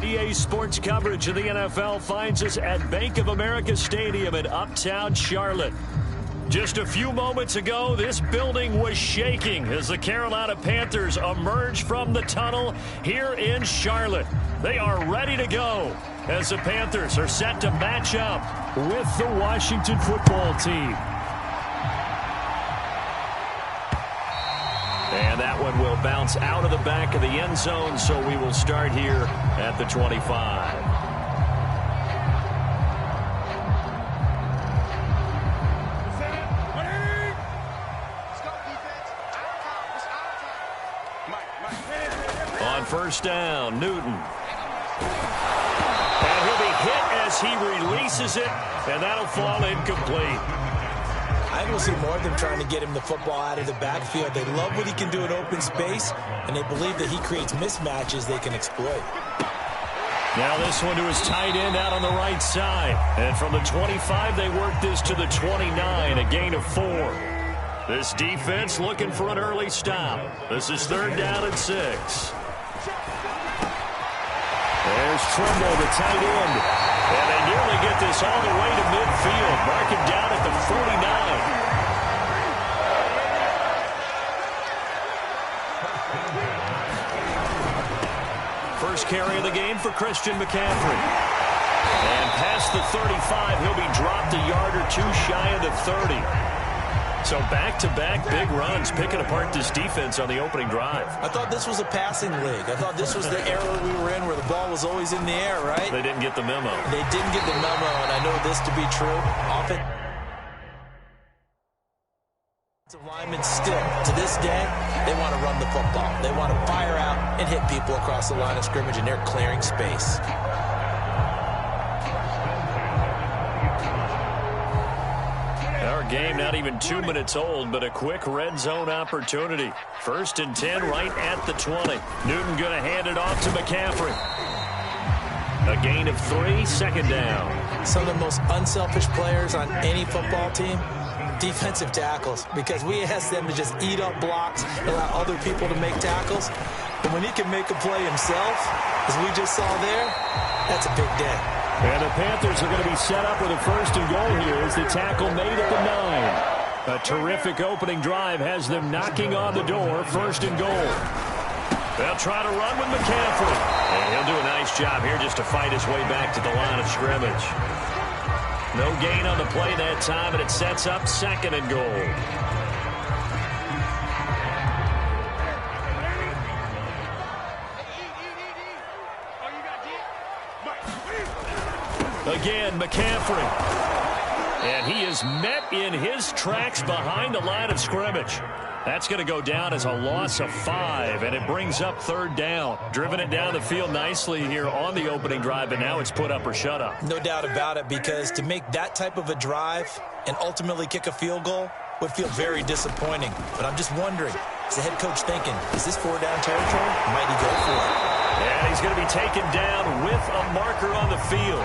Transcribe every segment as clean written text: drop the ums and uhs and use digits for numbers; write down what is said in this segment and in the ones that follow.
EA Sports coverage of the NFL finds us at Bank of America Stadium in Uptown Charlotte. Just a few moments ago, this building was shaking as the Carolina Panthers emerged from the tunnel here in Charlotte. They are ready to go as the Panthers are set to match up with the Washington football team. And that one will bounce out of the back of the end zone, so we will start here at the 25. On first down, Newton. And he'll be hit as he releases it, and that'll fall incomplete. I think we'll see more of them trying to get him the football out of the backfield. They love what he can do in open space, and they believe that he creates mismatches they can exploit. Now this one to his tight end out on the right side. And from the 25, they work this to the 29, a gain of 4. This defense looking for an early stop. This is 3rd down and 6. There's Tremble, the tight end. And they nearly get this all the way to midfield. Mark him down at the 49. First carry of the game for Christian McCaffrey. And past the 35, he'll be dropped a yard or two shy of the 30. So back-to-back big runs, picking apart this defense on the opening drive. I thought this was a passing league. I thought this was the era we were in where the ball was always in the air, right? They didn't get the memo. They didn't get the memo, and I know this to be true. Offensive linemen still, to this day, they want to run the football. They want to fire out and hit people across the line of scrimmage, and they're clearing space. Our game not even 2 minutes old, but a quick red zone opportunity. 1st and 10 right at the 20. Newton going to hand it off to McCaffrey. A gain of 3, 2nd down. Some of the most unselfish players on any football team, defensive tackles, because we ask them to just eat up blocks, allow other people to make tackles. But when he can make a play himself, as we just saw there, that's a big day. And the Panthers are going to be set up with a 1st and goal here as the tackle made at the 9. A terrific opening drive has them knocking on the door. 1st and goal. They'll try to run with McCaffrey. And he'll do a nice job here just to fight his way back to the line of scrimmage. No gain on the play that time, and it sets up 2nd and goal. Again, McCaffrey. And he is met in his tracks behind the line of scrimmage. That's going to go down as a loss of 5, and it brings up 3rd down. Driven it down the field nicely here on the opening drive, and now it's put up or shut up. No doubt about it, because to make that type of a drive and ultimately kick a field goal would feel very disappointing. But I'm just wondering, is the head coach thinking, is this 4-down territory? Might he go for it? And he's going to be taken down with a marker on the field.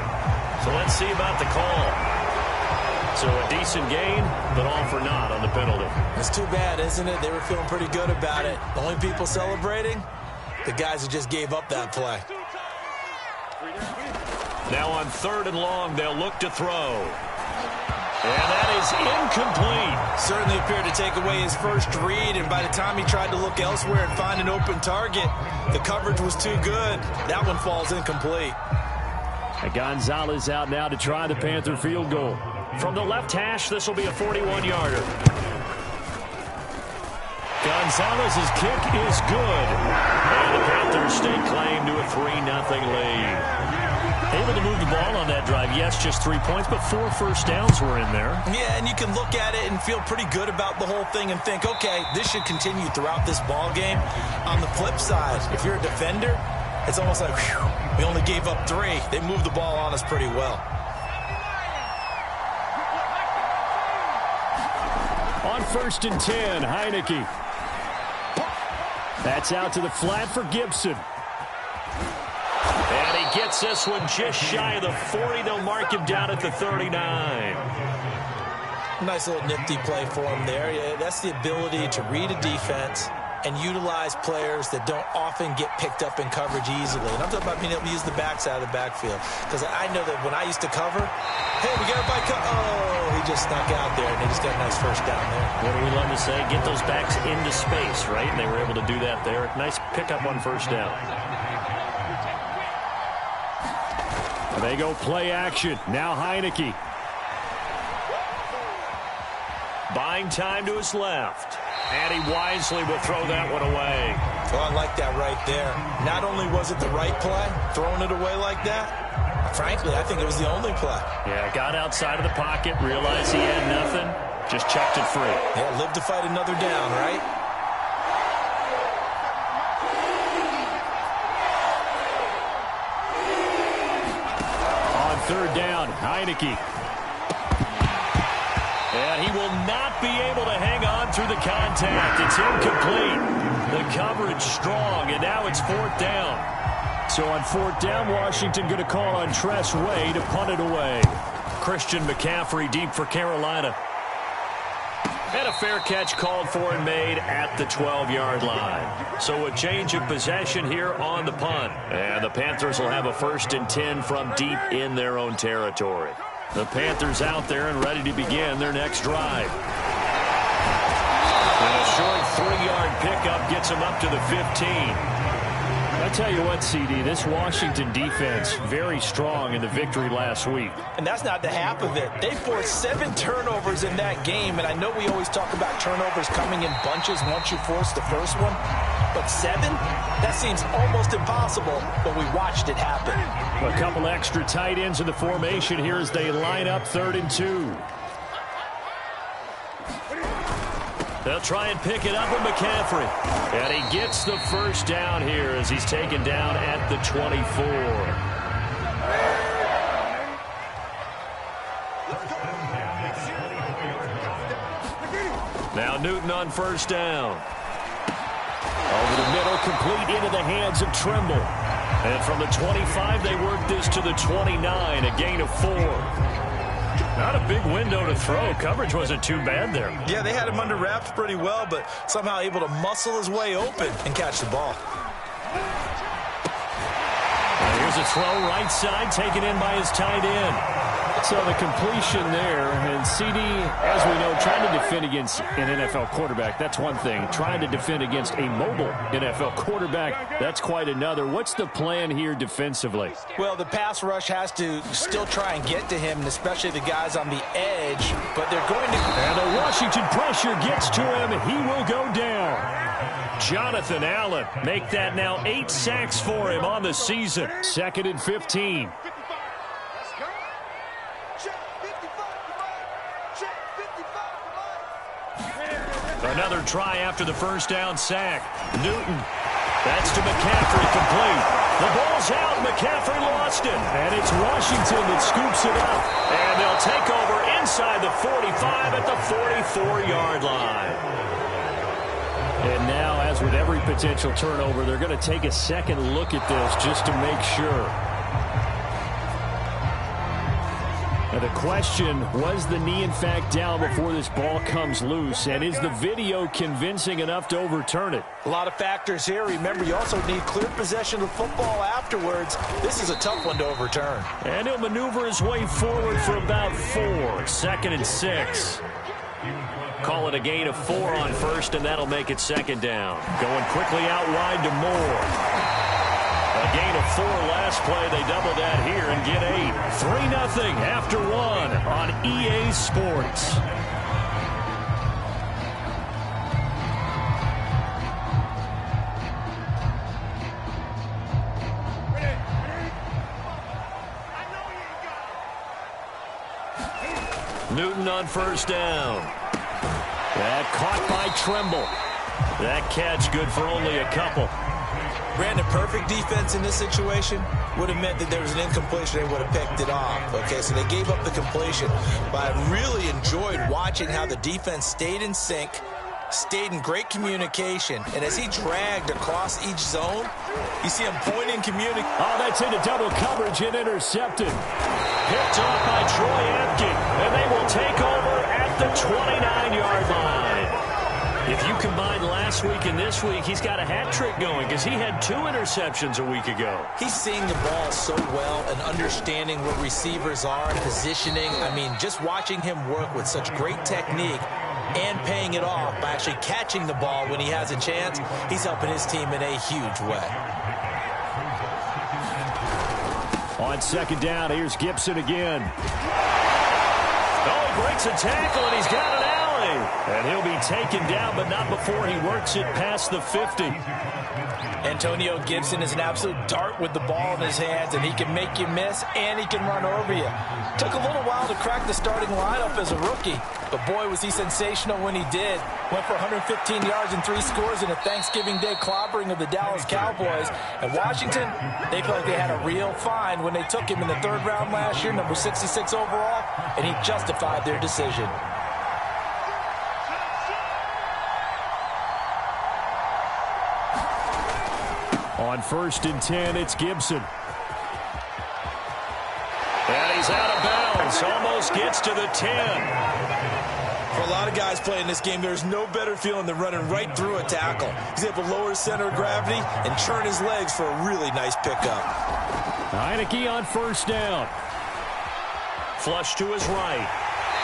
So let's see about the call. So a decent gain, but all for naught on the penalty. It's too bad, isn't it? They were feeling pretty good about it. The only people celebrating, the guys who just gave up that play. Now on 3rd and long, they'll look to throw. And that is incomplete. Certainly appeared to take away his first read, and by the time he tried to look elsewhere and find an open target, the coverage was too good. That one falls incomplete. Gonzalez out now to try the Panther field goal. From the left hash, this will be a 41-yarder. Gonzalez's kick is good. And the Panthers stake claim to a 3-0 lead. Able to move the ball on that drive. Yes, just 3 points, but 4 first downs were in there. Yeah, and you can look at it and feel pretty good about the whole thing and think, okay, this should continue throughout this ball game. On the flip side, if you're a defender, it's almost like, whew, we only gave up 3. They moved the ball on us pretty well. On 1st and 10, Heineke. That's out to the flat for Gibson. And he gets this one just shy of the 40. They'll mark him down at the 39. Nice little nifty play for him there. Yeah, that's the ability to read a defense and utilize players that don't often get picked up in coverage easily. And I'm talking about being able to use the backside of the backfield. Because I know that when I used to cover, hey, we got everybody oh, he just snuck out there, and they just got a nice first down there. What do we love to say? Get those backs into space, right? And they were able to do that there. Nice pickup on first down. They go play action. Now Heineke. Buying time to his left. And he wisely will throw that one away. Oh, I like that right there. Not only was it the right play, throwing it away like that, frankly, I think it was the only play. Yeah, got outside of the pocket, realized he had nothing, just chucked it free. Yeah, live to fight another down, right? On third down, Heineke. And he will not be able to hang on through the contact. It's incomplete. The coverage strong, and now it's fourth down. So on fourth down, Washington going to call on Tress Way to punt it away. Christian McCaffrey deep for Carolina. And a fair catch called for and made at the 12-yard line. So a change of possession here on the punt. And the Panthers will have a 1st and 10 from deep in their own territory. The Panthers out there and ready to begin their next drive. And a short 3-yard pickup gets them up to the 15. I tell you what, CD, this Washington defense very strong in the victory last week. And that's not the half of it. They forced 7 turnovers in that game, and I know we always talk about turnovers coming in bunches once you force the first one. But 7? That seems almost impossible, but we watched it happen. A couple extra tight ends in the formation here as they line up 3rd and 2. They'll try and pick it up with McCaffrey. And he gets the first down here as he's taken down at the 24. Now Newton on first down. Over the middle, complete into the hands of Trimble. And from the 25, they work this to the 29, a gain of 4. Not a big window to throw. Coverage wasn't too bad there. Yeah, they had him under wraps pretty well, but somehow able to muscle his way open and catch the ball. And here's a throw right side, taken in by his tight end. So the completion there, and CD, as we know, trying to defend against an NFL quarterback, that's one thing. Trying to defend against a mobile NFL quarterback, that's quite another. What's the plan here defensively? Well, the pass rush has to still try and get to him, and especially the guys on the edge, but they're going to... And the Washington pressure gets to him. He will go down. Jonathan Allen, make that now 8 sacks for him on the season. 2nd and 15. Another try after the first down sack. Newton. That's to McCaffrey, complete. The ball's out. McCaffrey lost it. And it's Washington that scoops it up. And they'll take over inside the 45 at the 44-yard line. And now, as with every potential turnover, they're going to take a second look at this just to make sure. Now the question, was the knee in fact down before this ball comes loose? And is the video convincing enough to overturn it? A lot of factors here. Remember, you also need clear possession of football afterwards. This is a tough one to overturn. And he'll maneuver his way forward for about 4. 2nd and 6. Call it a gain of 4 on first, and that'll make it 2nd down. Going quickly out wide to Moore. A gain of 4 last play. They double that here and get 8. 3-0 after 1 on EA Sports. Newton on first down. That caught by Trimble. That catch good for only a couple. Brandon, perfect defense in this situation would have meant that there was an incompletion. They would have picked it off. Okay, so they gave up the completion. But I really enjoyed watching how the defense stayed in sync, stayed in great communication. And as he dragged across each zone, you see him pointing, communicating. Oh, that's into double coverage and intercepted. Picked off by Troy Apke. And they will take over at the 29-yard line. If you combine last week and this week, he's got a hat trick going because he had 2 interceptions a week ago. He's seeing the ball so well and understanding where receivers are and positioning. I mean, just watching him work with such great technique and paying it off by actually catching the ball when he has a chance, he's helping his team in a huge way. On second down, here's Gibson again. Oh, he breaks a tackle, and he's got an alley. And he'll be taken down, but not before he works it past the 50. Antonio Gibson is an absolute dart with the ball in his hands, and he can make you miss, and he can run over you. Took a little while to crack the starting lineup as a rookie, but boy, was he sensational when he did. Went for 115 yards and 3 scores in a Thanksgiving Day clobbering of the Dallas Cowboys. And Washington, they felt like they had a real find when they took him in the 3rd round last year, number 66 overall, and he justified their decision. On 1st and 10, it's Gibson. And he's out of bounds. Almost gets to the 10. For a lot of guys playing this game, there's no better feeling than running right through a tackle. He's able to lower his center of gravity and turn his legs for a really nice pickup. Heinicke on 1st down. Flush to his right.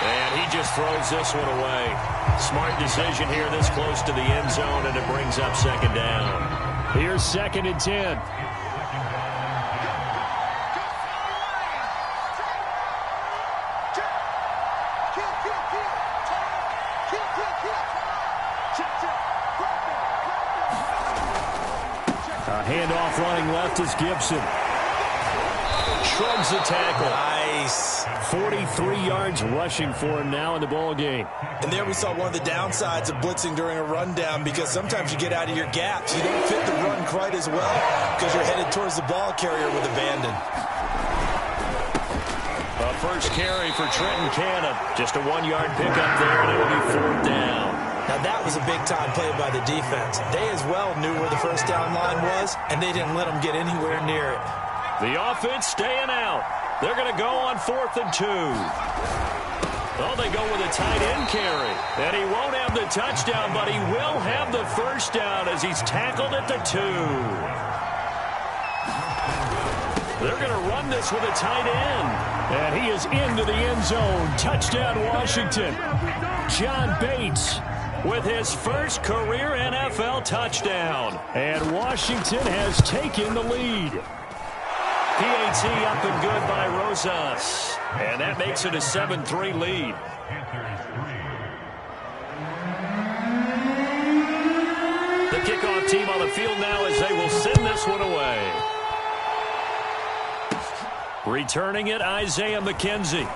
And he just throws this one away. Smart decision here this close to the end zone, and it brings up 2nd down. Here's 2nd and 10. A handoff running left is Gibson. Shrugs the tackle. Nice. 43 yards rushing for him now in the ball game. And there we saw one of the downsides of blitzing during a rundown, because sometimes you get out of your gaps. You don't fit the run quite as well because you're headed towards the ball carrier with abandon. A first carry for Trenton Cannon. Just a 1-yard pickup there, and it'll be 4th down. Now that was a big-time play by the defense. They as well knew where the first down line was, and they didn't let them get anywhere near it. The offense staying out. They're going to go on 4th and 2. Well, they go with a tight end carry. And he won't have the touchdown, but he will have the first down as he's tackled at the 2. They're going to run this with a tight end. And he is into the end zone. Touchdown, Washington. John Bates with his first career NFL touchdown. And Washington has taken the lead. PAT up and good by Rosas. And that makes it a 7-3 lead. The kickoff team on the field now as they will send this one away. Returning it, Isaiah McKenzie.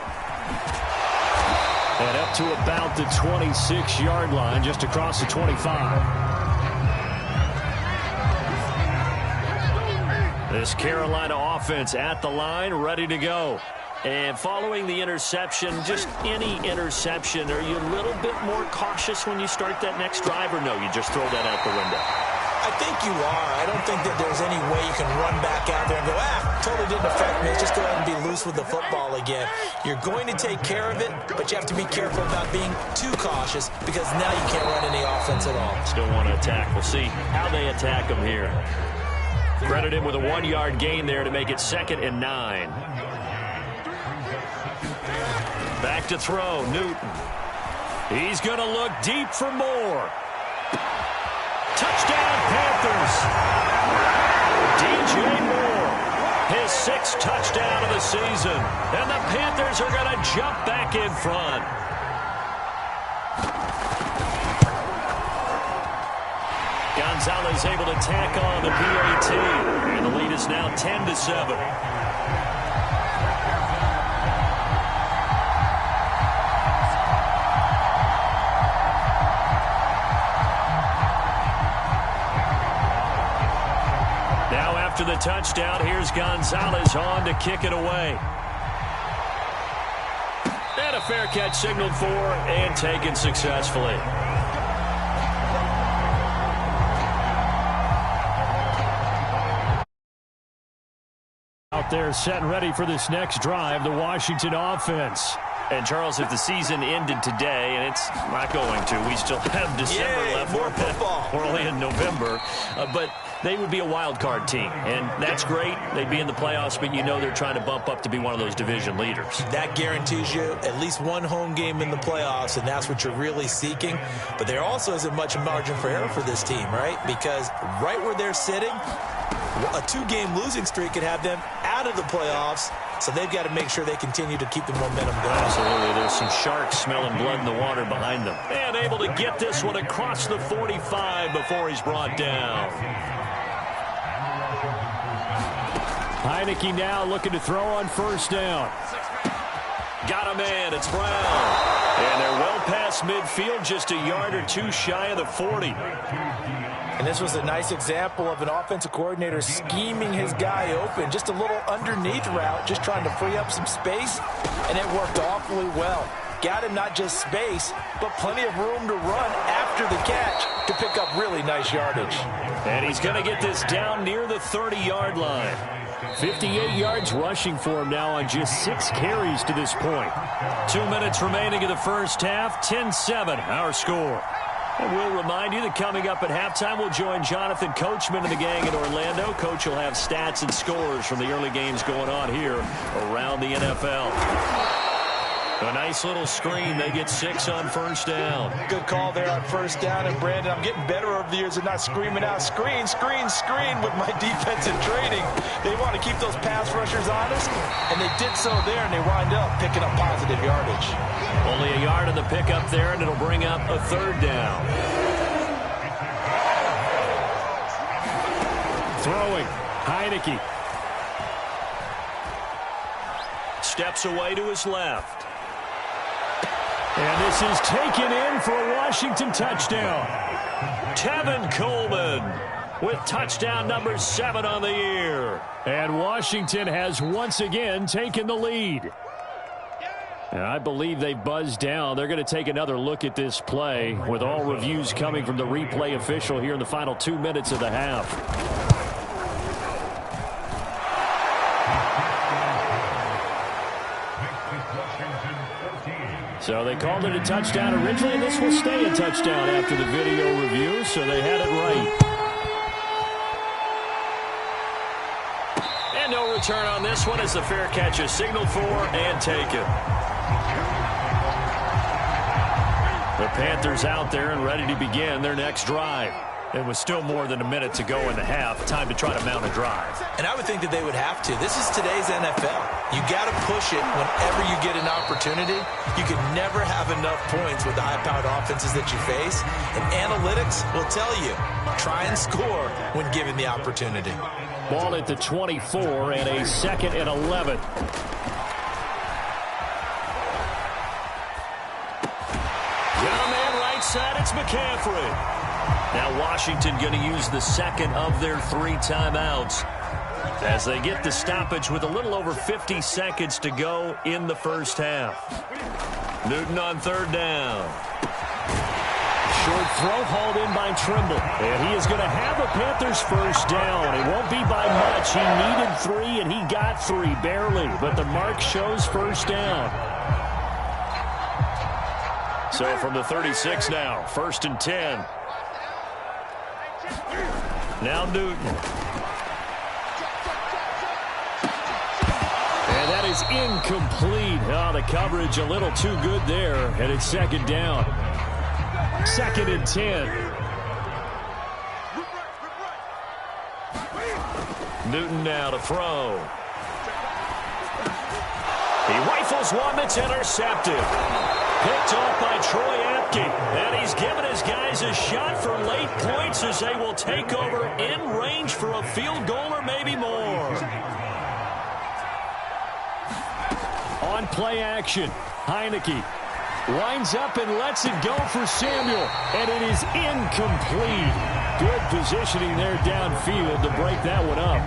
And up to about the 26-yard line, just across the 25. This Carolina offense at the line, ready to go. And following the interception, just any interception, are you a little bit more cautious when you start that next drive, or no, you just throw that out the window? I think you are. I don't think that there's any way you can run back out there and go, totally didn't affect me. Let's just go ahead and be loose with the football again. You're going to take care of it, but you have to be careful about being too cautious, because now you can't run any offense at all. Still want to attack. We'll see how they attack them here. Credit him with a 1-yard gain there to make it 2nd and 9. Back to throw, Newton. He's going to look deep for more. Touchdown, Panthers. DJ Moore, his 6th touchdown of the season. And the Panthers are going to jump back in front. Gonzalez able to tack on the PAT. And the lead is now 10-7. Now after the touchdown, here's Gonzalez on to kick it away. And a fair catch signaled for and taken successfully. Out there set and ready for this next drive, the Washington offense. And, Charles, if the season ended today, and it's not going to, we still have December left. More football. We're only in November. But they would be a wild card team, and that's great. They'd be in the playoffs, but you know they're trying to bump up to be one of those division leaders. That guarantees you at least one home game in the playoffs, and that's what you're really seeking. But there also isn't much margin for error for this team, right? Because right where they're sitting, a 2-game losing streak could have them out of the playoffs. So they've got to make sure they continue to keep the momentum going. Absolutely. There's some sharks smelling blood in the water behind them. And able to get this one across the 45 before he's brought down. Heineke now looking to throw on first down. Got a man. It's Brown. And they're well past midfield, just a yard or two shy of the 40. And this was a nice example of an offensive coordinator scheming his guy open. Just a little underneath route, just trying to free up some space, and it worked awfully well. Got him not just space, but plenty of room to run after the catch to pick up really nice yardage. And he's going to get this down near the 30-yard line. 58 yards rushing for him now on just 6 carries to this point. 2 minutes remaining in the first half. 10-7, our score. And we'll remind you that coming up at halftime, we'll join Jonathan Coachman and the gang in Orlando. Coach will have stats and scores from the early games going on here around the NFL. A nice little screen. They get 6 on first down. Good call there on first down. And, Brandon, I'm getting better over the years of not screaming out, screen, screen, screen with my defensive training. They want to keep those pass rushers honest, and they did so there, and they wind up picking up positive yardage. Only a yard on the pickup there, and it'll bring up a third down. Throwing, Heineke. Steps away to his left. And this is taken in for a Washington touchdown. Tevin Coleman with touchdown number 7 on the year. And Washington has once again taken the lead. And I believe they buzzed down. They're going to take another look at this play with all reviews coming from the replay official here in the final 2 minutes of the half. So they called it a touchdown originally, and this will stay a touchdown after the video review, so they had it right. And no return on this one as the fair catch is signaled for and taken. The Panthers out there and ready to begin their next drive. It was still more than a minute to go in the half. Time to try to mount a drive. And I would think that they would have to. This is today's NFL. You got to push it whenever you get an opportunity. You can never have enough points with the high-powered offenses that you face. And analytics will tell you, try and score when given the opportunity. Ball at the 24 and a 2nd and 11. Got a man right side. It's McCaffrey. Now Washington going to use the second of their 3 timeouts as they get the stoppage with a little over 50 seconds to go in the first half. Newton on third down. Short throw hauled in by Trimble. And he is going to have a Panthers first down. It won't be by much. He needed 3 and he got 3 barely. But the mark shows first down. So from the 36 now, 1st and 10. Now Newton. And that is incomplete. Oh, the coverage a little too good there. And it's 2nd down. 2nd and 10. Newton now to throw. He rifles one that's intercepted. Picked off by Troy Apke. And he's given his guys a shot for late points as they will take over in range for a field goal or maybe more. On play action, Heineke lines up and lets it go for Samuel. And it is incomplete. Good positioning there downfield to break that one up.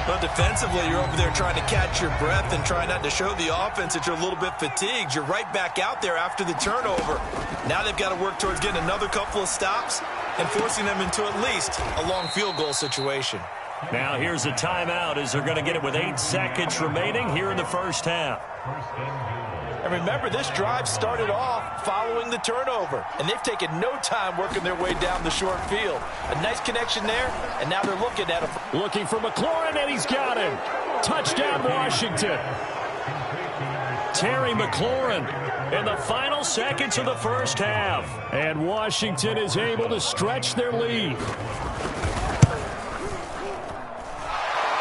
But defensively, you're over there trying to catch your breath and try not to show the offense that you're a little bit fatigued. You're right back out there after the turnover. Now they've got to work towards getting another couple of stops and forcing them into at least a long field goal situation. Now here's a timeout as they're going to get it with 8 seconds remaining here in the first half. And remember, this drive started off following the turnover, and they've taken no time working their way down the short field. A nice connection there, and now they're looking at him. Looking for McLaurin, and he's got him. Touchdown, Washington. Terry McLaurin in the final seconds of the first half. And Washington is able to stretch their lead.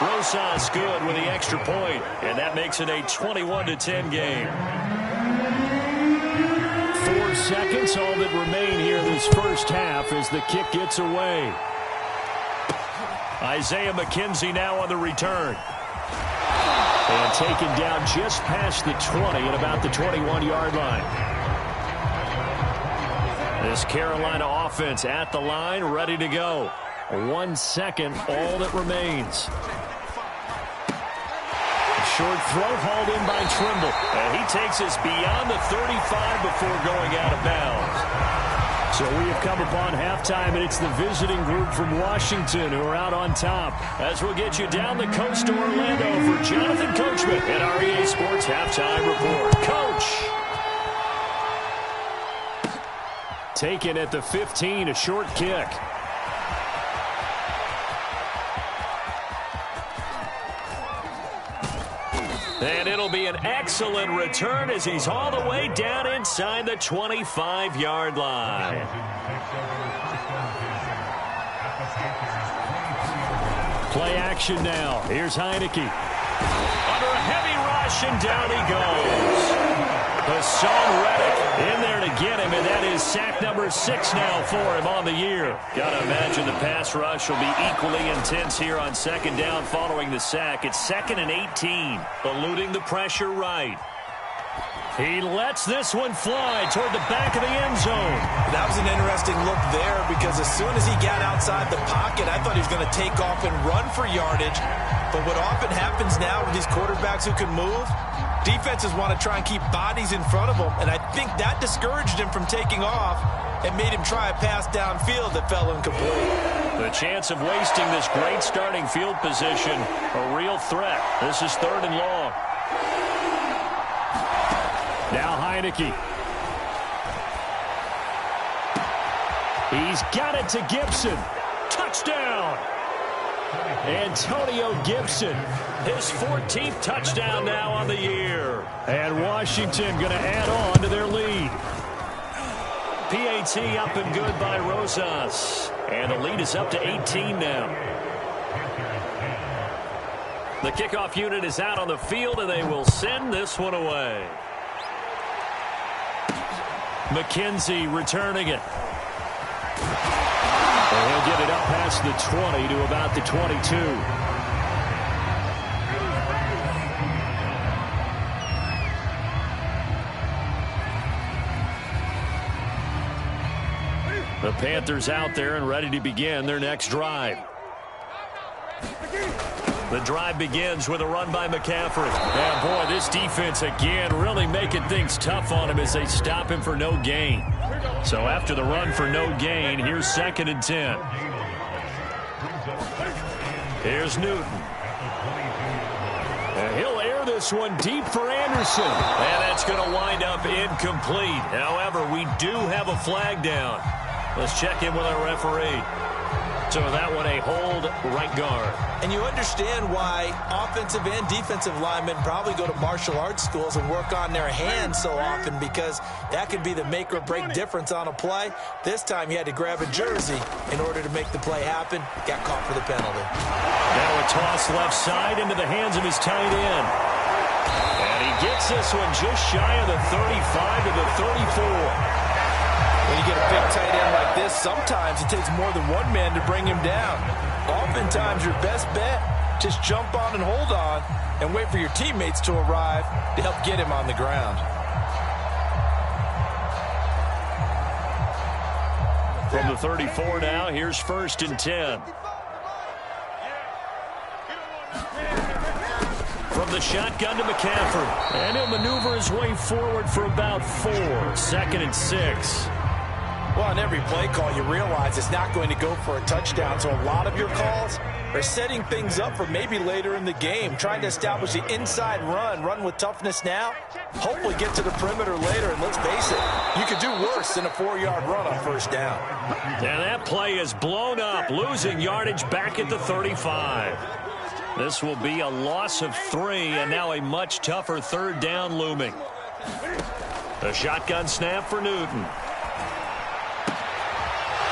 Rosas good with the extra point, and that makes it a 21-10 game. 4 seconds, all that remain here this first half as the kick gets away. Isaiah McKenzie now on the return. And taken down just past the 20 at about the 21-yard line. This Carolina offense at the line, ready to go. 1 second, all that remains. Short throw hauled in by Trimble. And he takes us beyond the 35 before going out of bounds. So we have come upon halftime, and it's the visiting group from Washington who are out on top. As we'll get you down the coast to Orlando for Jonathan Coachman at our EA Sports Halftime Report. Coach! Taken at the 15, a short kick. And it'll be an excellent return as he's all the way down inside the 25-yard line. Play action now. Here's Heineke. Under a heavy rush, and down he goes. Hassan Reddick in there to get him, and that is sack number 6 now for him on the year. Gotta imagine the pass rush will be equally intense here on second down following the sack. It's 2nd and 18, eluding the pressure right. He lets this one fly toward the back of the end zone. That was an interesting look there because as soon as he got outside the pocket, I thought he was going to take off and run for yardage. But what often happens now with these quarterbacks who can move, defenses want to try and keep bodies in front of them, and I think that discouraged him from taking off and made him try a pass downfield that fell incomplete. The chance of wasting this great starting field position, a real threat. This is 3rd and long. Now Heineke. He's got it to Gibson. Touchdown! Antonio Gibson. His 14th touchdown now on the year. And Washington going to add on to their lead. PAT up and good by Rosas. And the lead is up to 18 now. The kickoff unit is out on the field, and they will send this one away. McKenzie returning it. And he'll get it up past the 20 to about the 22. The Panthers out there and ready to begin their next drive. The drive begins with a run by McCaffrey. And boy, this defense again really making things tough on him as they stop him for no gain. So after the run for no gain, here's 2nd and 10. Here's Newton. And he'll air this one deep for Anderson. And that's going to wind up incomplete. However, we do have a flag down. Let's check in with our referee. So that one a hold right guard. And you understand why offensive and defensive linemen probably go to martial arts schools and work on their hands so often, because that could be the make or break difference on a play. This time he had to grab a jersey in order to make the play happen. Got caught for the penalty. Now a toss left side into the hands of his tight end. And he gets this one just shy of the 35 to the 34. When you get a big tight end like this, sometimes it takes more than one man to bring him down. Oftentimes, your best bet, just jump on and hold on and wait for your teammates to arrive to help get him on the ground. From the 34 now, here's 1st and 10. From the shotgun to McCaffrey. And he'll maneuver his way forward for about 4. 2nd and 6. Well, on every play call, you realize it's not going to go for a touchdown. So a lot of your calls, or setting things up for maybe later in the game, trying to establish the inside run with toughness now, hopefully get to the perimeter later, and let's face it, you could do worse than a 4-yard run on first down. And that play is blown up, losing yardage back at the 35. This will be a loss of 3, and now a much tougher third down looming. A shotgun snap for Newton.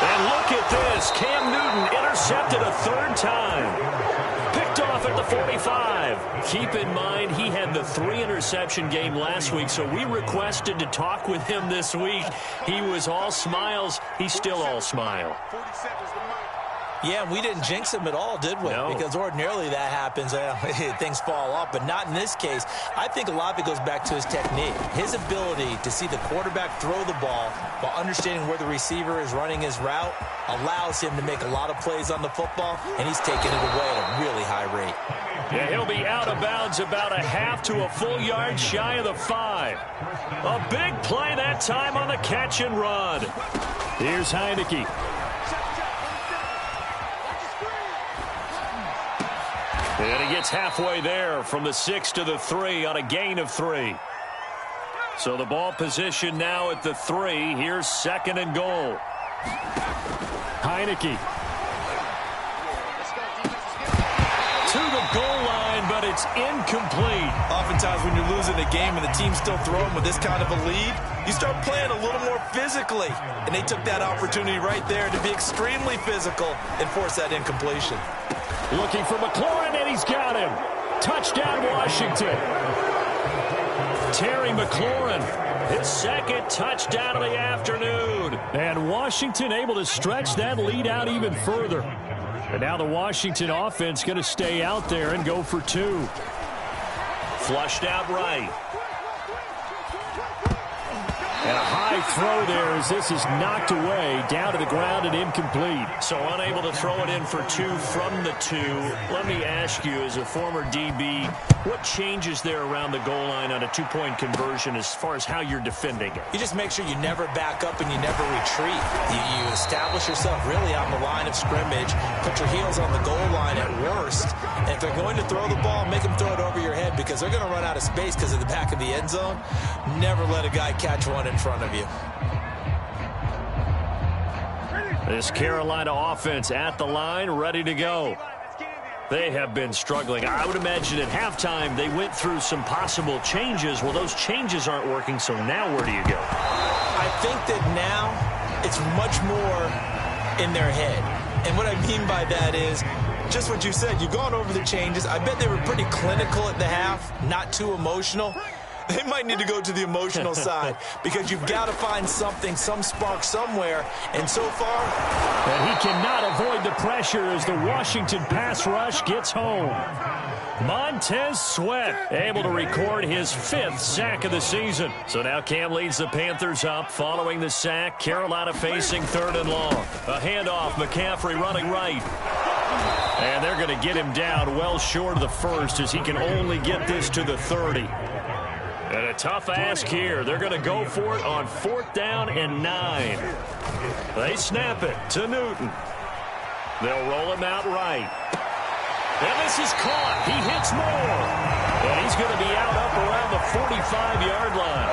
And look at this. Cam Newton intercepted a third time. Picked off at the 45. Keep in mind, he had the 3-interception game last week, so we requested to talk with him this week. He was all smiles. He's still all smile. Yeah, we didn't jinx him at all, did we? No. Because ordinarily that happens. Things fall off, but not in this case. I think a lot of it goes back to his technique. His ability to see the quarterback throw the ball while understanding where the receiver is running his route allows him to make a lot of plays on the football, and he's taking it away at a really high rate. Yeah, he'll be out of bounds about a half to a full yard shy of the 5. A big play that time on the catch and run. Here's Heineke. And he gets halfway there from the 6 to the 3 on a gain of 3. So the ball position now at the 3. Here's 2nd and goal. Heineke. To the goal line, but it's incomplete. Oftentimes when you're losing a game and the team's still throwing with this kind of a lead, you start playing a little more physically. And they took that opportunity right there to be extremely physical and force that incompletion. Looking for McLaurin, and he's got him. Touchdown, Washington. Terry McLaurin, his 2nd touchdown of the afternoon. And Washington able to stretch that lead out even further. And now the Washington offense going to stay out there and go for 2. Flushed out right. And a high throw there as this is knocked away, down to the ground and incomplete. So unable to throw it in for 2 from the 2. Let me ask you, as a former DB, what changes there around the goal line on a 2-point conversion as far as how you're defending it? You just make sure you never back up and you never retreat. You establish yourself really on the line of scrimmage, put your heels on the goal line at worst, and if they're going to throw the ball, make them throw it over your head because they're going to run out of space because of the back of the end zone. Never let a guy catch one in front of you. This Carolina offense at the line, ready to go. They have been struggling. I would imagine at halftime they went through some possible changes. Well, those changes aren't working, so now where do you go? I think that now it's much more in their head. And what I mean by that is just what you said. You've gone over the changes. I bet they were pretty clinical at the half, not too emotional. They might need to go to the emotional side because you've got to find something, some spark somewhere. And so far, and he cannot avoid the pressure as the Washington pass rush gets home. Montez Sweat able to record his 5th sack of the season. So now Cam leads the Panthers up following the sack. Carolina facing 3rd and long. A handoff, McCaffrey running right. And they're going to get him down well short of the 1st as he can only get this to the 30. And a tough ask here. They're going to go for it on 4th down and 9. They snap it to Newton. They'll roll him out right. And this is caught. He hits more. And he's going to be out up around the 45-yard line.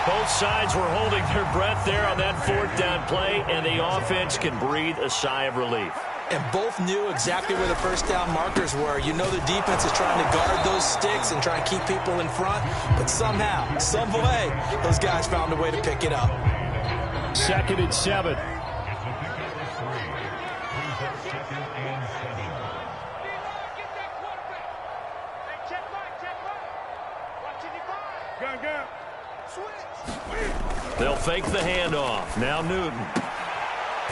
Both sides were holding their breath there on that 4th down play, and the offense can breathe a sigh of relief. And both knew exactly where the first down markers were. You know the defense is trying to guard those sticks and try and keep people in front. But somehow, some way, those guys found a way to pick it up. 2nd and 7. They'll fake the handoff. Now Newton.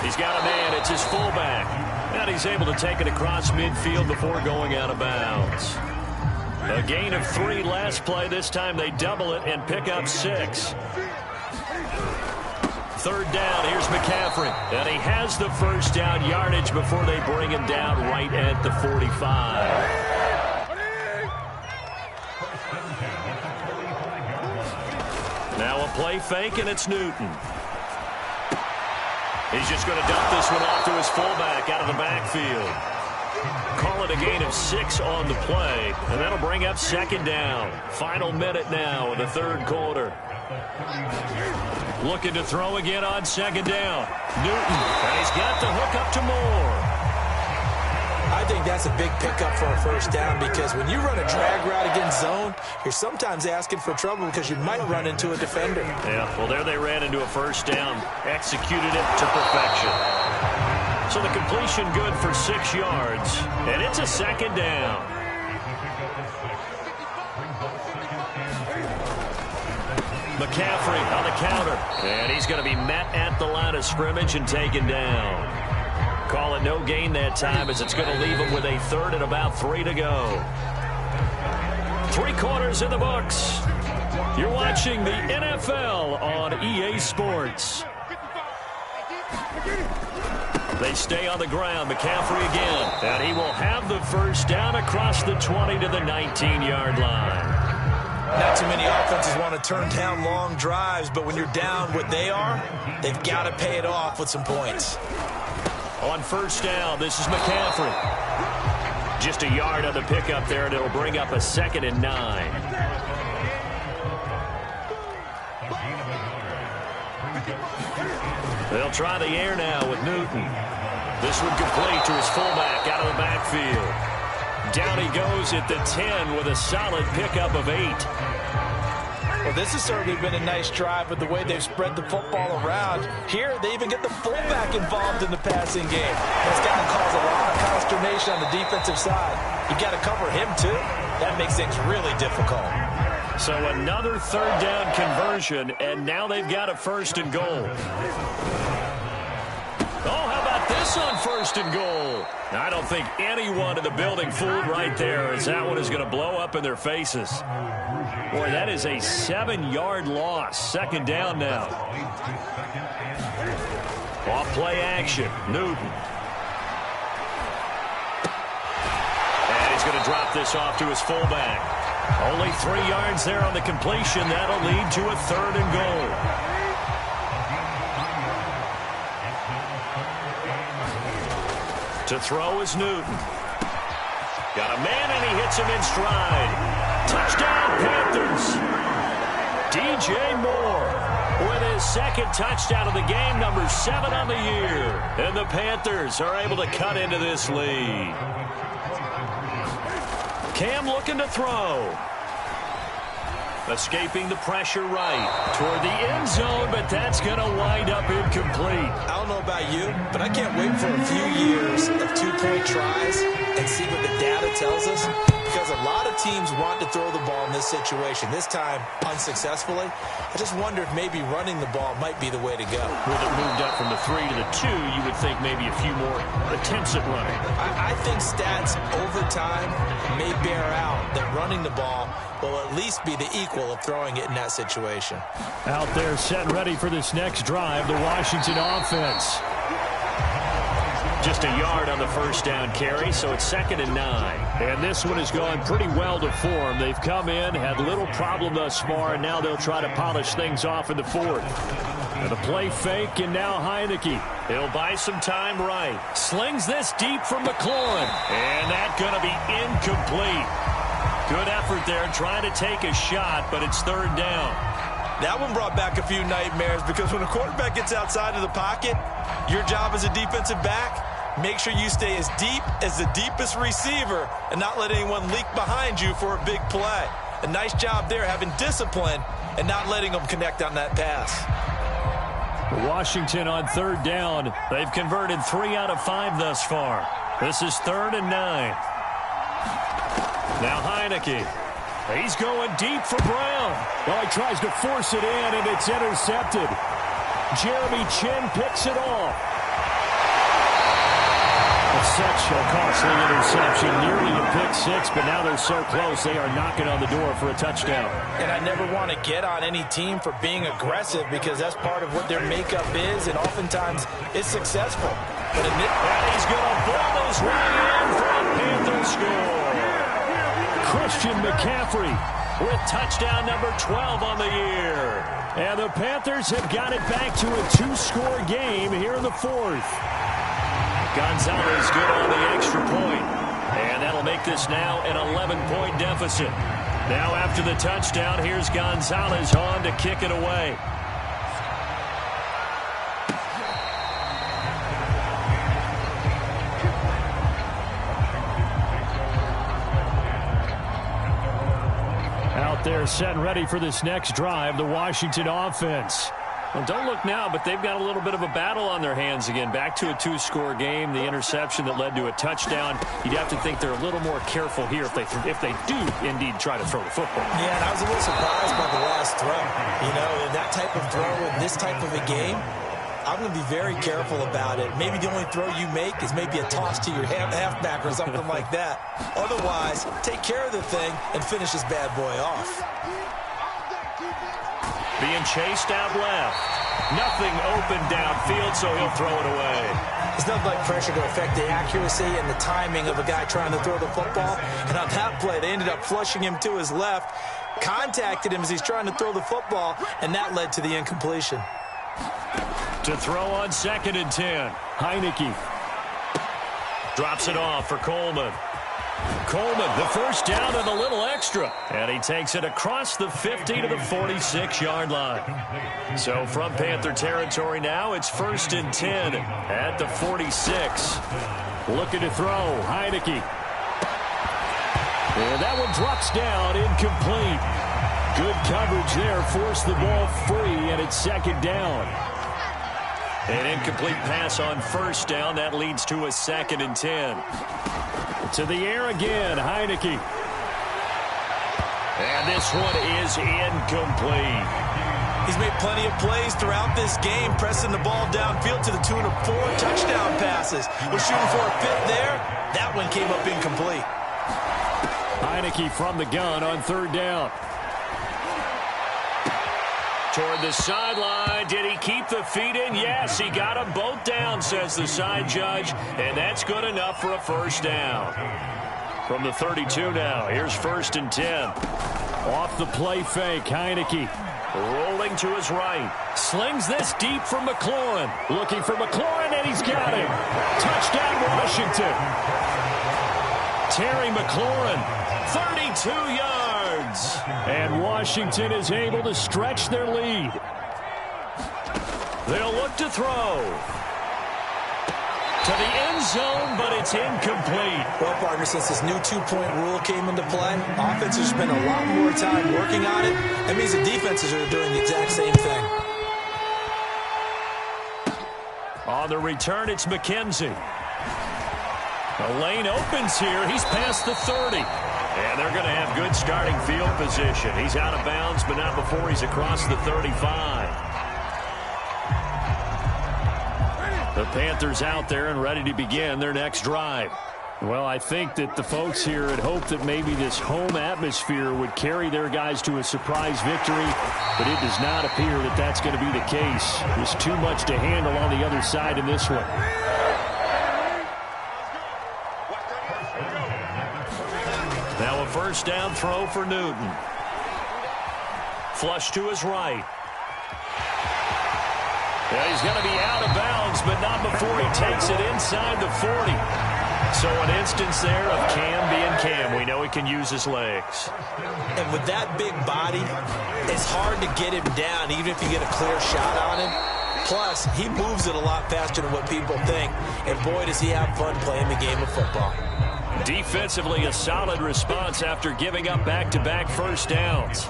He's got a man. It's his fullback. And he's able to take it across midfield before going out of bounds. A gain of 3 last play. This time they double it and pick up 6. 3rd down. Here's McCaffrey. And he has the first down yardage before they bring him down right at the 45. Now a play fake, and it's Newton. He's just going to dump this one off to his fullback out of the backfield. Call it a gain of 6 on the play, and that'll bring up second down. Final minute now of the third quarter. Looking to throw again on second down. Newton, and he's got the hook up to Moore. I think that's a big pickup for a first down because when you run a drag route against zone, you're sometimes asking for trouble because you might run into a defender. Yeah, well, there they ran into a first down, executed it to perfection. So the completion good for 6 yards, and it's a second down. McCaffrey on the counter, and he's going to be met at the line of scrimmage and taken down. Call it no gain that time as it's going to leave him with a third and about 3 to go. 3 quarters in the books. You're watching the NFL on EA Sports. They stay on the ground. McCaffrey again. And he will have the first down across the 20 to the 19-yard line. Not too many offenses want to turn down long drives, but when you're down what they are, they've got to pay it off with some points. On first down, this is McCaffrey. Just a yard on the pickup there, and it'll bring up a 2nd and 9. They'll try the air now with Newton. This one complete to his fullback out of the backfield. Down he goes at the 10 with a solid pickup of 8. Well, this has certainly been a nice drive with the way they've spread the football around. Here, they even get the fullback involved in the passing game. That's got to cause a lot of consternation on the defensive side. You got to cover him, too. That makes things really difficult. So another third down conversion, and now they've got a 1st and goal. Oh, how about this on 1st and goal? Now, I don't think anyone in the building fooled right there as that one is going to blow up in their faces. Boy, that is a 7-yard loss. 2nd down now. Off play action. Newton. And he's going to drop this off to his fullback. Only 3 yards there on the completion. That'll lead to a 3rd and goal. To throw is Newton. Got a man, and he hits him in stride. Touchdown, Panthers. DJ Moore with his 2nd touchdown of the game, number 7 on the year. And the Panthers are able to cut into this lead. Cam looking to throw. Escaping the pressure right toward the end zone, but that's going to wind up incomplete. I don't know about you, but I can't wait for a few years of 2-point tries and see what the data tells us, because a lot of teams want to throw the ball in this situation. This time, unsuccessfully. I just wonder if maybe running the ball might be the way to go. With it moved up from the 3 to the 2, you would think maybe a few more attempts at running. I think stats over time may bear out that running the ball will at least be the equal of throwing it in that situation. Out there set and ready for this next drive, the Washington offense. Just a yard on the first down carry, so it's 2nd and 9. And this one has gone pretty well to form. They've come in, had little problem thus far, and now they'll try to polish things off in the 4th. And the play fake, and now Heineke. He'll buy some time right. Slings this deep from McLaurin. And that's going to be incomplete. Good effort there trying to take a shot, but it's 3rd down. That one brought back a few nightmares because when a quarterback gets outside of the pocket, your job as a defensive back, make sure you stay as deep as the deepest receiver and not let anyone leak behind you for a big play. A nice job there having discipline and not letting them connect on that pass. Washington on 3rd down. They've converted 3 out of 5 thus far. This is 3rd and 9. Now Heineke. He's going deep for Brown. Well, he tries to force it in, and it's intercepted. Jeremy Chin picks it off. It's such a costly interception, nearly a pick 6, but now they're so close they are knocking on the door for a touchdown. And I never want to get on any team for being aggressive because that's part of what their makeup is, and oftentimes it's successful. But in this, he's going to ball his way in for a Panther score. Christian McCaffrey with touchdown number 12 on the year. And the Panthers have got it back to a 2-score game here in the 4th. Gonzalez good on the extra point. And that'll make this now an 11-point deficit. Now after the touchdown, here's Gonzalez on to kick it away. Out there set and ready for this next drive, the Washington offense. Well, don't look now, but they've got a little bit of a battle on their hands again. Back to a two-score game, the interception that led to a touchdown. You'd have to think they're a little more careful here if they do indeed try to throw the football. Yeah, and I was a little surprised by the last throw. You know, that type of throw in this type of a game, I'm going to be very careful about it. Maybe the only throw you make is maybe a toss to your halfback or something like that. Otherwise, take care of the thing and finish this bad boy off. Being chased out left. Nothing open downfield, so he'll throw it away. There's nothing like pressure to affect the accuracy and the timing of a guy trying to throw the football. And on that play, they ended up flushing him to his left, contacted him as he's trying to throw the football, and that led to the incompletion. To throw on 2nd and 10. Heineke drops it off for Coleman. Coleman, the first down and a little extra. And he takes it across the 50 to the 46-yard line. So from Panther territory now, it's 1st and 10 at the 46. Looking to throw, Heineke. And that one drops down, incomplete. Good coverage there, forced the ball free, and it's 2nd down. An incomplete pass on 1st down. That leads to a 2nd and 10. To the air again, Heineke. And this one is incomplete. He's made plenty of plays throughout this game, pressing the ball downfield to the tune of 4 touchdown passes. We're shooting for a 5th there. That one came up incomplete. Heineke from the gun on 3rd down. Toward the sideline. Did he keep the feet in? Yes, he got them both down, says the side judge. And that's good enough for a 1st down. From the 32 now, here's 1st and 10. Off the play fake, Heineke. Rolling to his right. Slings this deep from McLaurin. Looking for McLaurin, and he's got him. Touchdown, Washington. Terry McLaurin, 32 yards. And Washington is able to stretch their lead. They'll look to throw. To the end zone, but it's incomplete. Well, partner, since this new 2-point rule came into play, offenses spend a lot more time working on it. That means the defenses are doing the exact same thing. On the return, it's McKenzie. The lane opens here. He's past the 30. And they're going to have good starting field position. He's out of bounds, but not before he's across the 35. The Panthers out there and ready to begin their next drive. Well, I think that the folks here had hoped that maybe this home atmosphere would carry their guys to a surprise victory, but it does not appear that that's going to be the case. There's too much to handle on the other side in this one. Now a 1st down throw for Newton. Flush to his right. Yeah, he's going to be out of bounds, but not before he takes it inside the 40. So an instance there of Cam being Cam. We know he can use his legs. And with that big body, it's hard to get him down, even if you get a clear shot on him. Plus, he moves it a lot faster than what people think. And boy, does he have fun playing the game of football. Defensively, a solid response after giving up back-to-back 1st downs.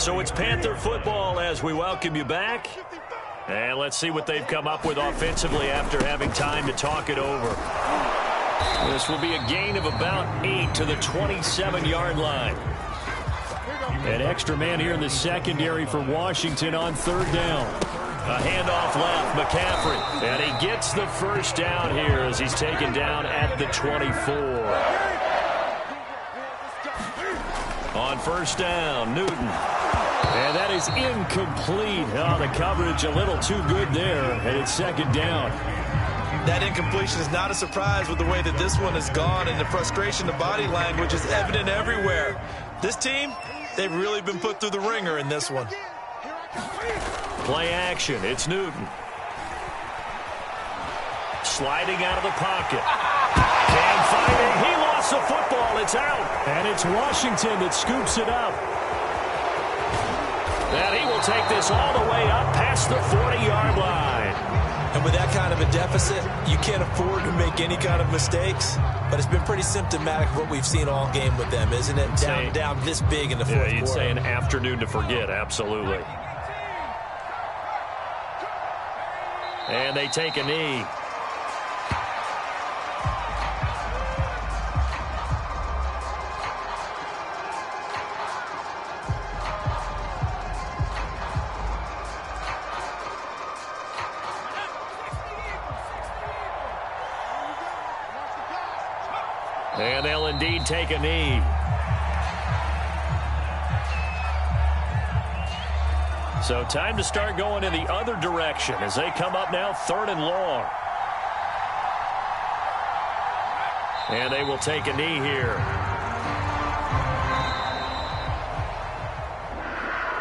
So it's Panther football as we welcome you back. And let's see what they've come up with offensively after having time to talk it over. This will be a gain of about 8 to the 27-yard line. An extra man here in the secondary for Washington on 3rd down. A handoff left, McCaffrey. And he gets the 1st down here as he's taken down at the 24. On 1st down, Newton. And that is incomplete. Oh, the coverage a little too good there, and it's 2nd down. That incompletion is not a surprise with the way that this one has gone, and the frustration, the body language is evident everywhere. This team, they've really been put through the ringer in this one. Play action, it's Newton. sliding out of the pocket. Can't find it. He lost the football. It's out. And it's Washington that scoops it up. And he will take this all the way up past the 40-yard line. And with that kind of a deficit, you can't afford to make any kind of mistakes. But it's been pretty symptomatic of what we've seen all game with them, isn't it? Down this big in the fourth quarter. You'd say an afternoon to forget, absolutely. And they take a knee. And they'll indeed take a knee. So time to start going in the other direction as they come up now 3rd and long. And they will take a knee here.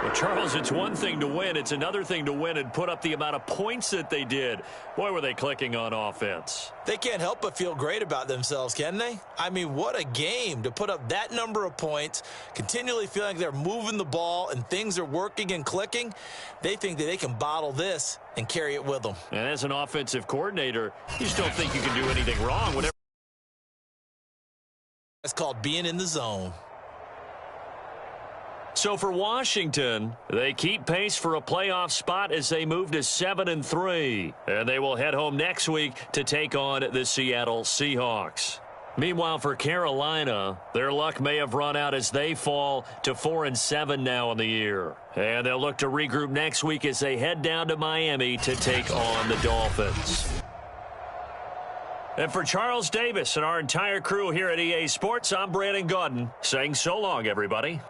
Well, Charles, it's one thing to win. It's another thing to win and put up the amount of points that they did. Boy, were they clicking on offense. They can't help but feel great about themselves, can they? I mean, what a game to put up that number of points, continually feeling like they're moving the ball and things are working and clicking. They think that they can bottle this and carry it with them. And as an offensive coordinator, you just don't think you can do anything wrong. That's called being in the zone. So for Washington, they keep pace for a playoff spot as they move to 7-3. And they will head home next week to take on the Seattle Seahawks. Meanwhile, for Carolina, their luck may have run out as they fall to 4-7 now in the year. And they'll look to regroup next week as they head down to Miami to take on the Dolphins. And for Charles Davis and our entire crew here at EA Sports, I'm Brandon Gaudin saying so long, everybody.